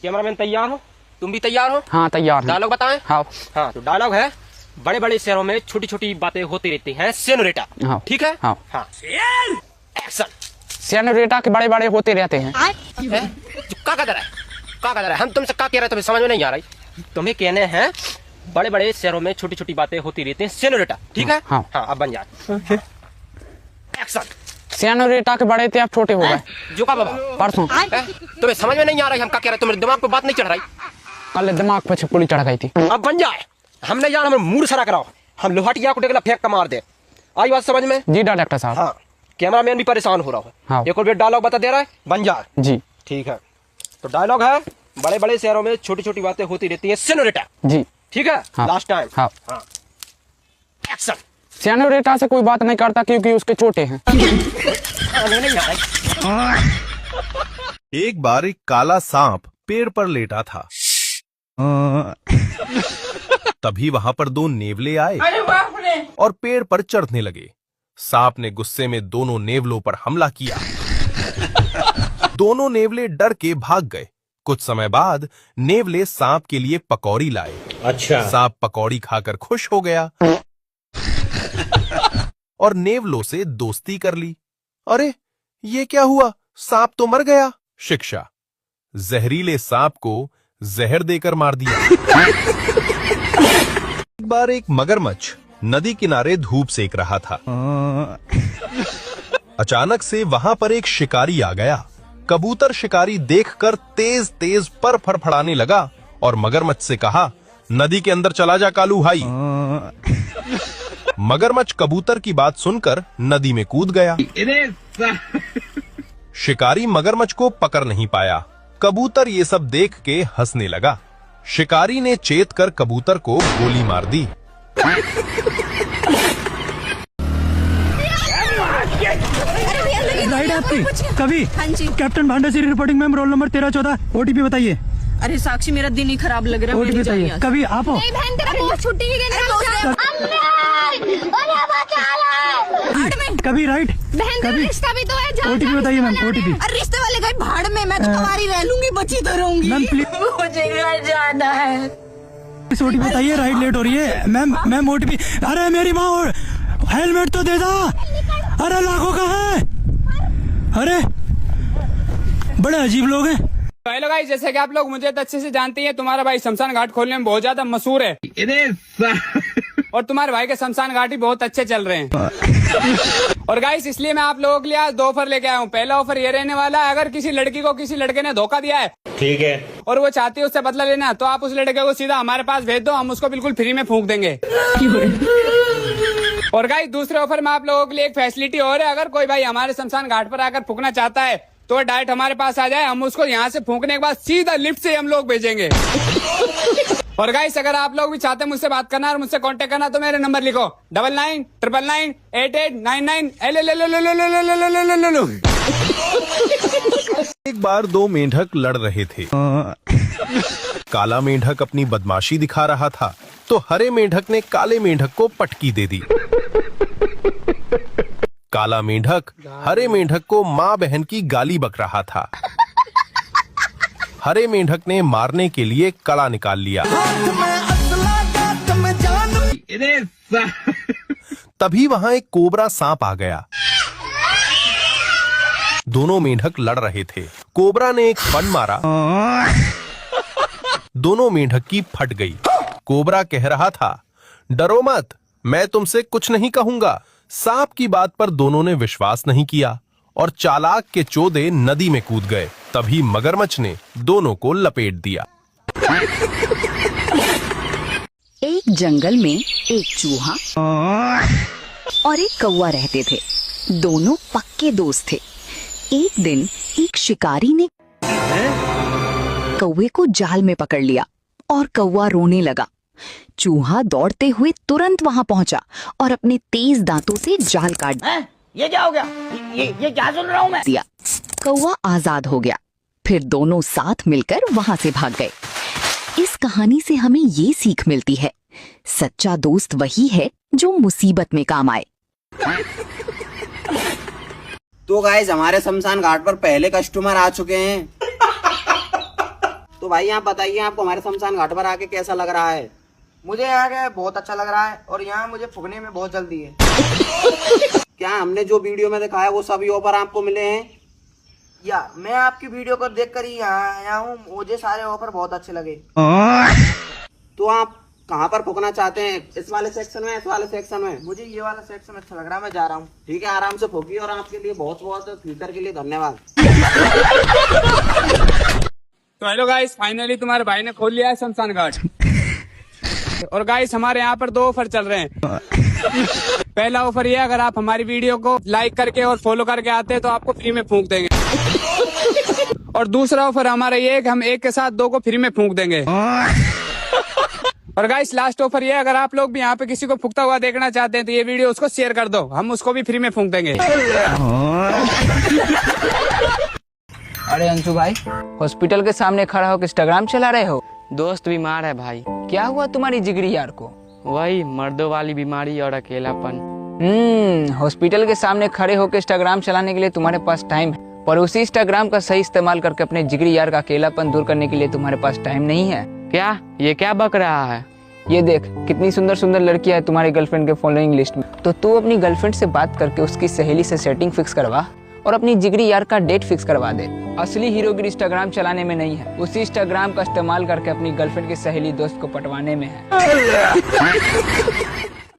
Cameraman तैयार हो? तुम भी तैयार हो? हाँ तैयार हूँ। डायलॉग बताएं? हाँ। हाँ तो डायलॉग है, बड़े बड़े शहरों में छोटी छोटी बातें होती रहती हैं सेनोरिटा। हाँ। ठीक है? हाँ। हाँ। एक्शन। सेनोरिटा के बड़े बड़े होते रहते हैं। क्या कह रहा है? क्या कह रहा है? हम तुमसे क्या कह रहे हैं, तुम्हें समझ में नहीं आ रही? तुम्हें कहने हैं बड़े बड़े शहरों में छोटी छोटी बातें होती रहती हैं सेनोरिटा। ठीक है? हाँ। हाँ अब बन जाए। एक्शन। सेनोरिटा के बड़े थे अब छोटे हो गए। जो का बाबा परसों। तुम्हें समझ में नहीं आ रही हम क्या कह रहे हैं? तुम्हारे दिमाग पे बात नहीं चढ़ रही? कल दिमाग पे छिपकली चढ़ गई थी। अब बन जाए। हमने जान हमें मूड सरा कराओ, हम लोहाटिया को टेकला फेंक का मार दे। आई बात समझ में? जी डायरेक्टर साहब। हाँ। कैमरामैन भी परेशान हो रहा है। हाँ। एक और भी डायलॉग बता दे रहा है, बन जाए। जी ठीक है। तो डायलॉग है, बड़े बड़े शहरों में छोटी छोटी बातें होती रहती है सेनोरिटा। जी। ठीक है? हाँ। Last time. हाँ। हाँ। एक्शन। सेनोरिटा से कोई बात नहीं करता क्योंकि उसके छोटे हैं। नहीं आ रही। एक बार एक काला सांप पेड़ पर लेटा था। तभी वहां पर दो नेवले आए और पेड़ पर चढ़ने लगे। सांप ने गुस्से में दोनों नेवलों पर हमला किया। दोनों नेवले डर के भाग गए। कुछ समय बाद नेवले सांप के लिए पकौड़ी लाए। अच्छा। सांप पकौड़ी खाकर खुश हो गया और नेवलों से दोस्ती कर ली। अरे ये क्या हुआ? सांप तो मर गया। शिक्षा, जहरीले सांप को जहर देकर मार दिया। एक बार एक मगरमच्छ नदी किनारे धूप सेक रहा था। अचानक से वहां पर एक शिकारी आ गया। कबूतर शिकारी देखकर तेज तेज पर फड़फड़ाने लगा और मगरमच्छ से कहा, नदी के अंदर चला जा कालू भाई। मगरमच्छ कबूतर की बात सुनकर नदी में कूद गया। शिकारी मगरमच्छ को पकड़ नहीं पाया। कबूतर ये सब देख के हंसने लगा। शिकारी ने चेत कर कबूतर को गोली मार दी। राइट आपकी कभी? हाँ जी। Captain Bhandasiri reporting ma'am, roll number 1314। OTP बताइए। अरे साक्षी मेरा दिन ही खराब लग रहा है। ओटीपी बताइए। कभी आप हो? नहीं बहन, तेरा बहुत छुट्टी की गई। कभी राइट? बहन तेरा कभी? रिश्ता भी तो है। ओटीपी बताइए मैम, ओटीपी। अरे रिश्ते वाले गए भाड़ में, मैं तो कुंवारी रह लूंगी, बची तो रहूंगी। मैम प्लीज मुझे घर जाना है। ओटीपी बताइए। राइट लेट हो रही है मैम। Ma'am OTP. अरे मेरी माँ, हेलमेट तो दे दा। अरे लाखों का है। अरे बड़े अजीब लोग हैं। हेलो गाइस, जैसे कि आप लोग मुझे तो अच्छे से जानते हैं, तुम्हारा भाई शमशान घाट खोलने में बहुत ज्यादा मशहूर है। और तुम्हारे भाई के शमशान घाट ही बहुत अच्छे चल रहे हैं। और गाइस इसलिए मैं आप लोगों के लिए आज 2 ऑफर लेके आया हूँ। पहला ऑफर ये रहने वाला है, अगर किसी लड़की को किसी लड़के ने धोखा दिया है, ठीक है, और वो चाहती है उससे बदला लेना, तो आप उस लड़के को सीधा हमारे पास भेज दो, हम उसको बिल्कुल फ्री में फूंक देंगे। और गाइस दूसरे ऑफर में आप लोगों के लिए एक फैसिलिटी और है, अगर कोई भाई हमारे शमशान घाट पर आकर फूंकना चाहता है तो वो डायरेक्ट हमारे पास आ जाए, हम उसको यहाँ से फूंकने के बाद सीधा लिफ्ट से हम लोग भेजेंगे। और गाइस अगर आप लोग भी चाहते हैं मुझसे बात करना और मुझसे कांटेक्ट करना तो मेरे नंबर लिखो 99998899। एक बार दो मेंढक लड़ रहे थे। काला मेंढक अपनी बदमाशी दिखा रहा था तो हरे मेंढक ने काले मेंढक को पटकी दे दी। काला मेंढक हरे मेंढक को माँ बहन की गाली बक रहा था। हरे मेंढक ने मारने के लिए कड़ा निकाल लिया। तभी वहां एक कोबरा सांप आ गया। दोनों मेंढक लड़ रहे थे। कोबरा ने एक फन मारा, दोनों मेंढक की फट गई। कोबरा कह रहा था, डरो मत, मैं तुमसे कुछ नहीं कहूंगा। सांप की बात पर दोनों ने विश्वास नहीं किया और चालाक के चोदे नदी में कूद गए। तभी मगरमच्छ ने दोनों को लपेट दिया। एक जंगल में एक चूहा और एक कौवा रहते थे। दोनों पक्के दोस्त थे। एक दिन एक शिकारी ने कौवे को जाल में पकड़ लिया और कौवा रोने लगा। चूहा दौड़ते हुए तुरंत वहां पहुंचा और अपने तेज दांतों से जाल काट ये क्या हो गया? ये क्या सुन रहा हूँ मैं? दिया। कौवा आजाद हो गया। फिर दोनों साथ मिलकर वहां से भाग गए। इस कहानी से हमें ये सीख मिलती है, सच्चा दोस्त वही है जो मुसीबत में काम आए। तो गाइस हमारे शमशान घाट पर पहले कस्टमर आ चुके हैं। तो तो भाई आप बताइए, आपको हमारे शमशान घाट पर आके कैसा लग रहा है? मुझे यहाँ के बहुत अच्छा लग रहा है और यहाँ मुझे फूकने में बहुत जल्दी है। क्या हमने जो वीडियो में दिखाया वो सभी ऑफर आपको मिले हैं? या मैं आपकी वीडियो को देखकर ही यहाँ आया हूँ, मुझे सारे ऑफर बहुत अच्छे लगे। तो आप कहाँ पर फूकना चाहते हैं? इस वाले सेक्शन में, इस वाले सेक्शन में? मुझे ये वाला सेक्शन अच्छा लग रहा है, मैं जा रहा हूँ। ठीक है, आराम से फूकिए और आपके लिए बहुत बहुत फ्यूचर के लिए धन्यवाद। तो हेलो गाइस, फाइनली तुम्हारे भाई ने खोल लिया है शमशान घाट। और गाइस हमारे यहाँ पर 2 ऑफर चल रहे हैं। पहला ऑफर ये, अगर आप हमारी वीडियो को लाइक करके और फॉलो करके आते हैं तो आपको फ्री में फूंक देंगे। और दूसरा ऑफर हमारा ये है कि हम एक के साथ 2 को फ्री में फूंक देंगे। और गाइस लास्ट ऑफर ये, अगर आप लोग भी यहाँ पे किसी को फूकता हुआ देखना चाहते हैं तो ये वीडियो उसको शेयर कर दो, हम उसको भी फ्री में फूंक देंगे। अरे अंशु भाई, हॉस्पिटल के सामने खड़ा होकर इंस्टाग्राम चला रहे हो? दोस्त बीमार है भाई। क्या हुआ तुम्हारी जिगरी यार को? वही मर्दों वाली बीमारी और अकेलापन। हॉस्पिटल के सामने खड़े होकर इंस्टाग्राम चलाने के लिए तुम्हारे पास टाइम है, पर उसी इंस्टाग्राम का सही इस्तेमाल करके अपने जिगरी यार का अकेलापन दूर करने के लिए तुम्हारे पास टाइम नहीं है। क्या ये क्या बक रहा है? ये देख, कितनी सुंदर सुंदर लड़कियां है तुम्हारी गर्लफ्रेंड के फॉलोइंग लिस्ट में। तो तू अपनी गर्लफ्रेंड से बात करके उसकी सहेली से सेटिंग फिक्स करवा और अपनी जिगरी यार का डेट फिक्स करवा दे। असली हीरोगिरी इंस्टाग्राम चलाने में नहीं है, उसी इंस्टाग्राम का इस्तेमाल करके अपनी गर्लफ्रेंड की सहेली दोस्त को पटवाने में है।